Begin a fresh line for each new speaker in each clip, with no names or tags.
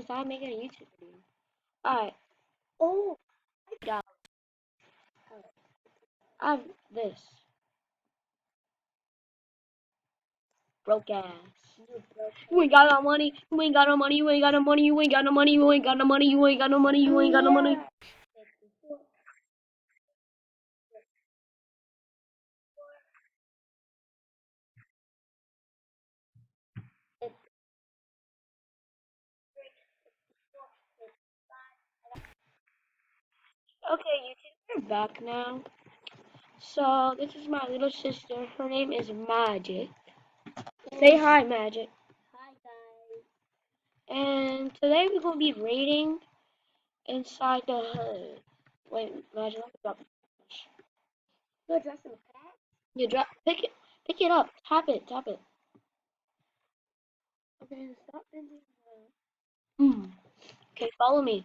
Because I'm making a YouTube video. Alright. Oh, I got I have this. Broke ass. You ain't got no money. You ain't got no money. You ain't got no money. You ain't got no money. You ain't got no money. You ain't got no money. You ain't got no money. Okay, YouTube, we're back now. So this is my little sister. Her name is Magic. Say hi, Magic.
Hi guys.
And today we're gonna be raiding inside the hood. Wait, Magic, let me drop.
You're dressing a cat?
You drop. Pick it up. Tap it. Tap it. Okay, stop bending. Hmm. Okay, follow me.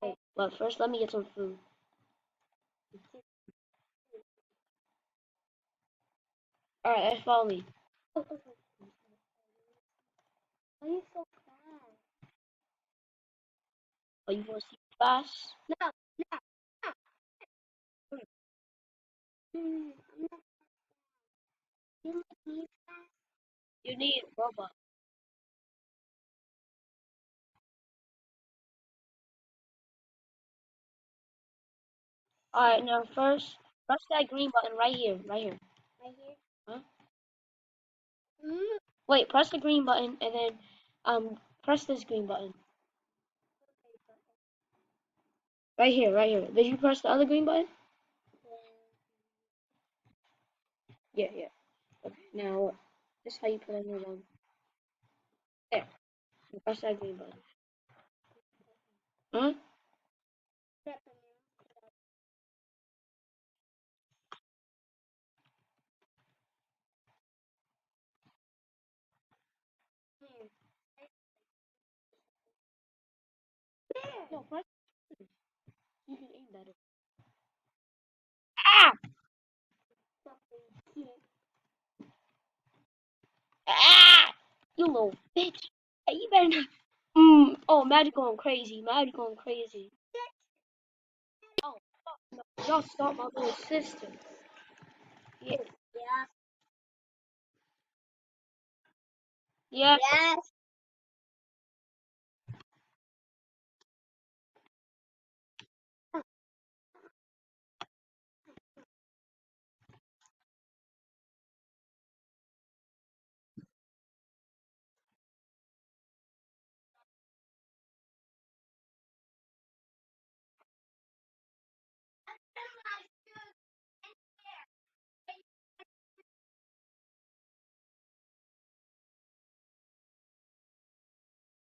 Okay.
But first, let me get some food. All right, let's follow me.
Oh, why are you so fast?
Oh, you want to see me fast?
No, no, no. I'm not. You make me fast.
You need Robux. All right, now first, press that green button right here. Right here.
Right here.
Huh?
Mm.
Wait, press the green button and then press this green button. Right here. Right here. Did you press the other green button? Yeah, yeah. Okay, now this is how you put on your one. There. Press that green button. Huh? No, press. You can aim better. Ah! Ah! You little bitch. Hey, you better not. Oh, Magic going crazy. Magic going crazy. Oh, fuck no. Y'all start my little sister. Yeah.
Yeah.
Yeah.
Yes.